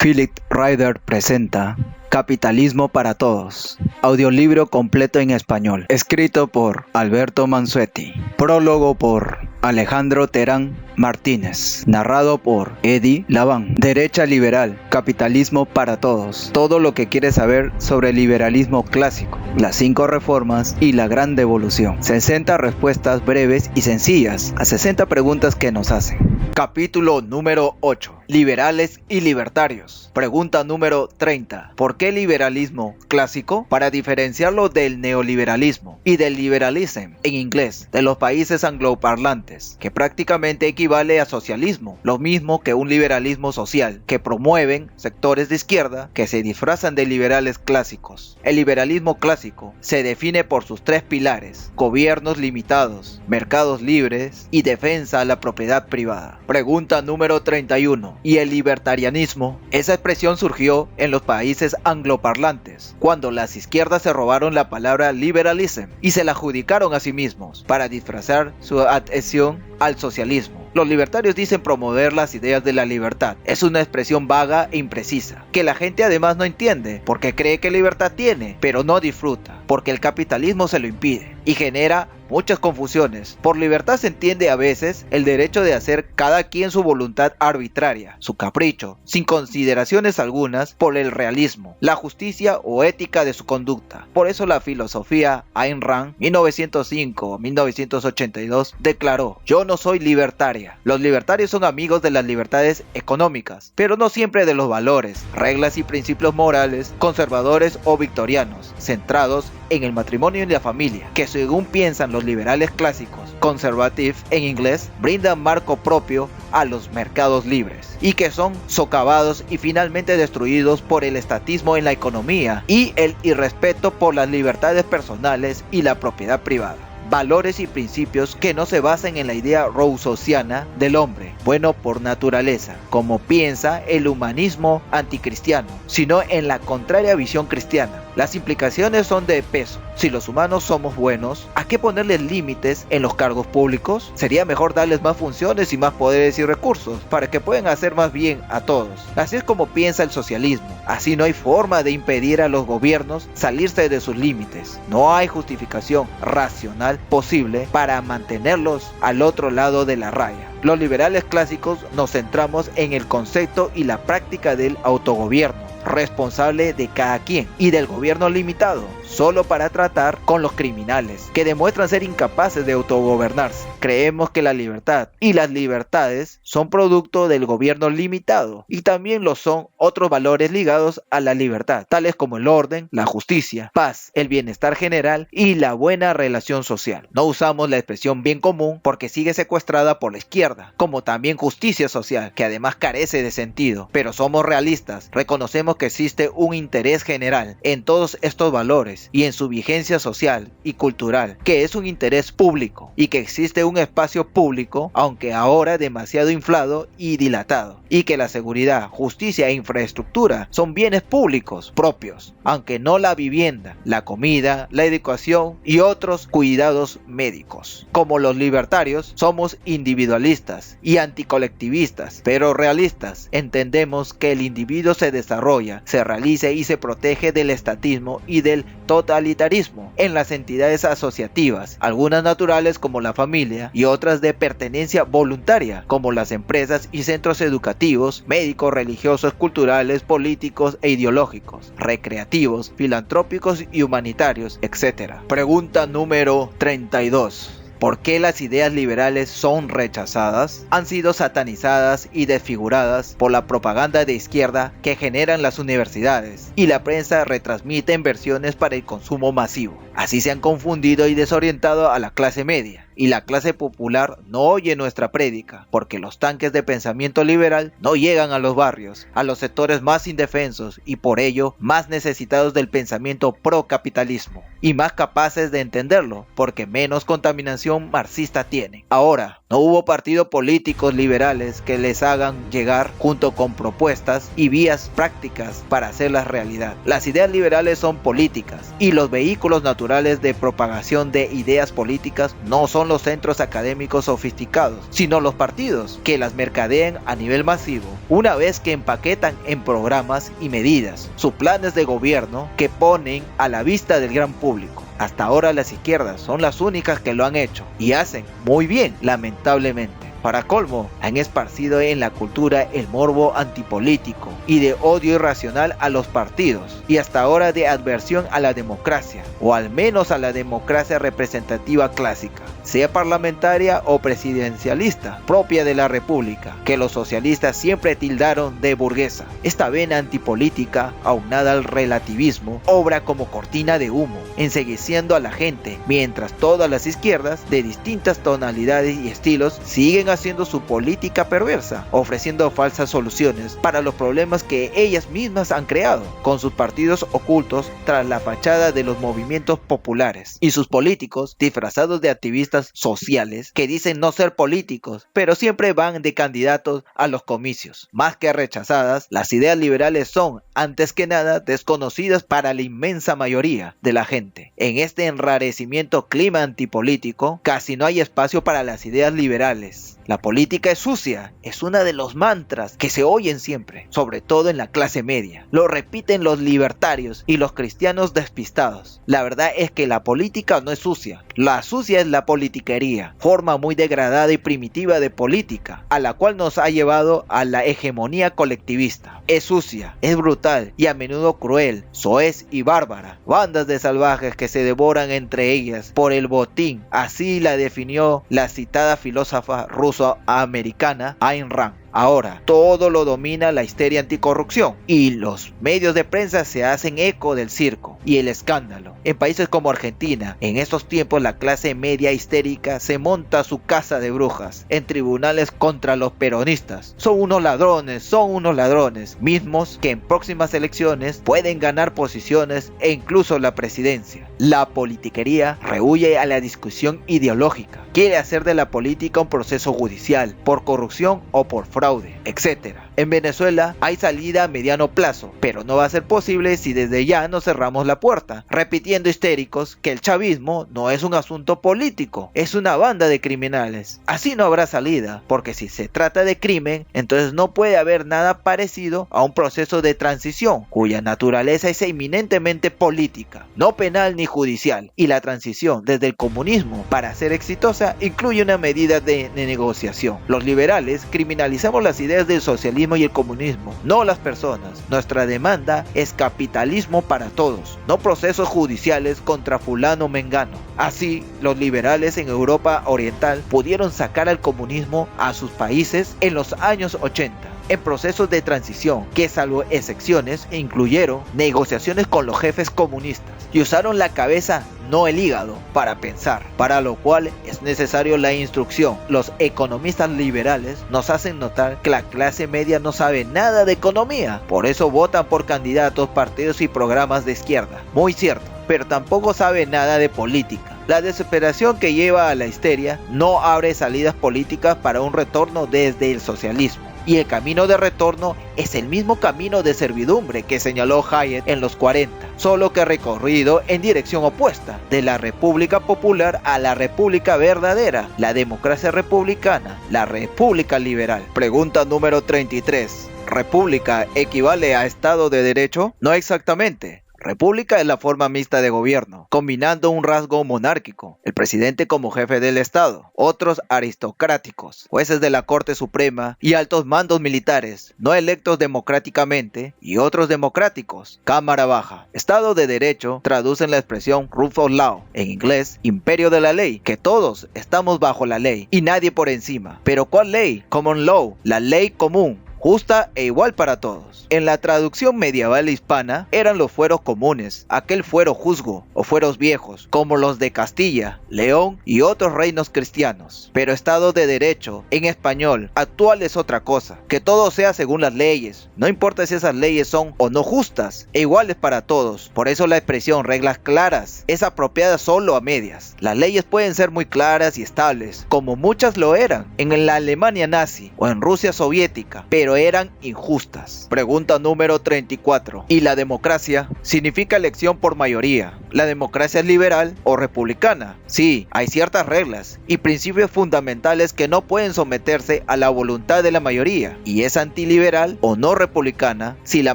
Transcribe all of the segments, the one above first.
Philip Ryder presenta Capitalismo para Todos, audiolibro completo en español, escrito por Alberto Mansuetti, prólogo por Alejandro Terán Martínez, narrado por Eddie Laván. Derecha liberal, capitalismo para todos, todo lo que quieres saber sobre el liberalismo clásico, las 5 reformas y la gran devolución. 60 respuestas breves y sencillas a 60 preguntas que nos hacen. Capítulo número 8. Liberales y libertarios. Pregunta número 30. ¿Por qué liberalismo clásico? Para diferenciarlo del neoliberalismo y del liberalism en inglés de los países angloparlantes, que prácticamente equivale a socialismo, lo mismo que un liberalismo social, que promueven sectores de izquierda que se disfrazan de liberales clásicos. El liberalismo clásico se define por sus 3 pilares: gobiernos limitados, mercados libres y defensa a la propiedad privada. Pregunta número 31. ¿Y el libertarianismo? Esa expresión surgió en los países angloparlantes, cuando las izquierdas se robaron la palabra liberalism y se la adjudicaron a sí mismos para disfrazar su adhesión al socialismo. Los libertarios dicen promover las ideas de la libertad. Es una expresión vaga e imprecisa, que la gente además no entiende, porque cree que libertad tiene, pero no disfruta, porque el capitalismo se lo impide, y genera muchas confusiones. Por libertad se entiende a veces el derecho de hacer cada quien su voluntad arbitraria, su capricho, sin consideraciones algunas por el realismo, la justicia o ética de su conducta. Por eso la filosofía Ayn Rand, 1905-1982, declaró: yo no soy libertaria. Los libertarios son amigos de las libertades económicas, pero no siempre de los valores, reglas y principios morales conservadores o victorianos, centrados en el matrimonio y la familia, que según piensan los liberales clásicos, conservative en inglés, brindan marco propio a los mercados libres, y que son socavados y finalmente destruidos por el estatismo en la economía y el irrespeto por las libertades personales y la propiedad privada. Valores y principios que no se basan en la idea rousseauiana del hombre bueno por naturaleza, como piensa el humanismo anticristiano, sino en la contraria visión cristiana. Las implicaciones son de peso. Si los humanos somos buenos, ¿a qué ponerles límites en los cargos públicos? Sería mejor darles más funciones y más poderes y recursos para que puedan hacer más bien a todos. Así es como piensa el socialismo. Así no hay forma de impedir a los gobiernos salirse de sus límites. No hay justificación racional posible para mantenerlos al otro lado de la raya. Los liberales clásicos nos centramos en el concepto y la práctica del autogobierno responsable de cada quien y del gobierno limitado solo para tratar con los criminales que demuestran ser incapaces de autogobernarse. Creemos que la libertad y las libertades son producto del gobierno limitado, y también lo son otros valores ligados a la libertad, tales como el orden, la justicia, paz, el bienestar general y la buena relación social. No usamos la expresión bien común porque sigue secuestrada por la izquierda, como también justicia social, que además carece de sentido, pero somos realistas, reconocemos que existe un interés general en todos estos valores y en su vigencia social y cultural, que es un interés público, y que existe un espacio público, aunque ahora demasiado inflado y dilatado, y que la seguridad, justicia e infraestructura son bienes públicos propios, aunque no la vivienda, la comida, la educación y otros cuidados médicos. Como los libertarios, somos individualistas y anticolectivistas, pero realistas. Entendemos que el individuo se desarrolla, se realice y se protege del estatismo y del totalitarismo en las entidades asociativas, algunas naturales como la familia y otras de pertenencia voluntaria como las empresas y centros educativos, médicos, religiosos, culturales, políticos e ideológicos, recreativos, filantrópicos y humanitarios, etc. Pregunta número 32. ¿Por qué las ideas liberales son rechazadas? Han sido satanizadas y desfiguradas por la propaganda de izquierda que generan las universidades y la prensa retransmite en versiones para el consumo masivo. Así se han confundido y desorientado a la clase media, y la clase popular no oye nuestra prédica, porque los tanques de pensamiento liberal no llegan a los barrios, a los sectores más indefensos y por ello más necesitados del pensamiento pro-capitalismo, y más capaces de entenderlo, porque menos contaminación marxista tienen. Ahora, no hubo partidos políticos liberales que les hagan llegar junto con propuestas y vías prácticas para hacerlas realidad. Las ideas liberales son políticas, y los vehículos naturales naturales de propagación de ideas políticas no son los centros académicos sofisticados, sino los partidos, que las mercadean a nivel masivo, una vez que empaquetan en programas y medidas sus planes de gobierno que ponen a la vista del gran público. Hasta ahora las izquierdas son las únicas que lo han hecho, y hacen muy bien, lamentablemente. Para colmo, han esparcido en la cultura el morbo antipolítico y de odio irracional a los partidos, y hasta ahora de adversión a la democracia, o al menos a la democracia representativa clásica, sea parlamentaria o presidencialista, propia de la república, que los socialistas siempre tildaron de burguesa. Esta vena antipolítica, aunada al relativismo, obra como cortina de humo, encegueciendo a la gente, mientras todas las izquierdas, de distintas tonalidades y estilos, siguen haciendo su política perversa, ofreciendo falsas soluciones para los problemas que ellas mismas han creado, con sus partidos ocultos tras la fachada de los movimientos populares, y sus políticos disfrazados de activistas sociales que dicen no ser políticos, pero siempre van de candidatos a los comicios. Más que rechazadas, las ideas liberales son, antes que nada, desconocidas para la inmensa mayoría de la gente. En este enrarecimiento clima antipolítico, casi no hay espacio para las ideas liberales. La política es sucia, es uno de los mantras que se oyen siempre, sobre todo en la clase media. Lo repiten los libertarios y los cristianos despistados. La verdad es que la política no es sucia. La sucia es la politiquería, forma muy degradada y primitiva de política, a la cual nos ha llevado a la hegemonía colectivista. Es sucia, es brutal y a menudo cruel, soez y bárbara. Bandas de salvajes que se devoran entre ellas por el botín, así la definió la citada filósofa ruso-americana Ayn Rand. Ahora, todo lo domina la histeria anticorrupción y los medios de prensa se hacen eco del circo y el escándalo. En países como Argentina, en estos tiempos la clase media histérica se monta su casa de brujas en tribunales contra los peronistas. Son unos ladrones, mismos que en próximas elecciones pueden ganar posiciones e incluso la presidencia. La politiquería rehúye a la discusión ideológica. Quiere hacer de la política un proceso judicial, por corrupción o por fraude, etc. En Venezuela hay salida a mediano plazo, pero no va a ser posible si desde ya no cerramos la puerta, repitiendo histéricos que el chavismo no es un asunto político, es una banda de criminales. Así no habrá salida, porque si se trata de crimen, entonces no puede haber nada parecido a un proceso de transición, cuya naturaleza es eminentemente política, no penal ni judicial, y la transición desde el comunismo para ser exitosa incluye una medida de negociación. Los liberales criminalizamos las ideas del socialismo y el comunismo, no las personas. Nuestra demanda es capitalismo para todos, no procesos judiciales contra fulano o mengano. Así, los liberales en Europa Oriental pudieron sacar al comunismo a sus países en los años 80. En procesos de transición que, salvo excepciones, incluyeron negociaciones con los jefes comunistas y usaron la cabeza, no el hígado, para pensar, para lo cual es necesario la instrucción. Los economistas liberales nos hacen notar que la clase media no sabe nada de economía, por eso votan por candidatos, partidos y programas de izquierda. Muy cierto, pero tampoco sabe nada de política. La desesperación que lleva a la histeria no abre salidas políticas para un retorno desde el socialismo. Y el camino de retorno es el mismo camino de servidumbre que señaló Hayek en los 40, solo que recorrido en dirección opuesta, de la República Popular a la República verdadera, la democracia republicana, la República liberal. Pregunta número 33. ¿República equivale a Estado de Derecho? No exactamente. República es la forma mixta de gobierno, combinando un rasgo monárquico, el presidente como jefe del Estado, otros aristocráticos, jueces de la Corte Suprema y altos mandos militares, no electos democráticamente, y otros democráticos, Cámara Baja. Estado de Derecho traduce en la expresión rule of law, en inglés, imperio de la ley, que todos estamos bajo la ley y nadie por encima. ¿Pero cuál ley? Common law, la ley común, justa e igual para todos. En la traducción medieval hispana eran los fueros comunes, aquel fuero juzgo o fueros viejos, como los de Castilla, León y otros reinos cristianos. Pero Estado de Derecho, en español, actual es otra cosa, que todo sea según las leyes, no importa si esas leyes son o no justas, e iguales para todos. Por eso la expresión reglas claras es apropiada solo a medias. Las leyes pueden ser muy claras y estables, como muchas lo eran en la Alemania nazi o en Rusia soviética, pero eran injustas. Pregunta número 34. ¿Y la democracia? Significa elección por mayoría. ¿La democracia es liberal o republicana? Sí, hay ciertas reglas y principios fundamentales que no pueden someterse a la voluntad de la mayoría, y es antiliberal o no republicana si la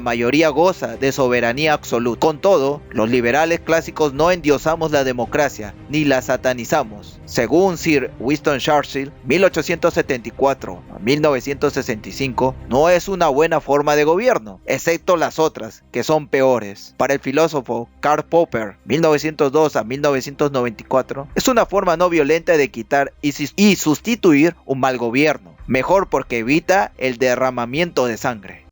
mayoría goza de soberanía absoluta. Con todo, los liberales clásicos no endiosamos la democracia ni la satanizamos. Según Sir Winston Churchill, 1874 a 1965, no es una buena forma de gobierno, excepto las otras, que son peores. Para el filósofo Karl Popper, 1902 a 1994, es una forma no violenta de quitar y sustituir un mal gobierno, mejor porque evita el derramamiento de sangre.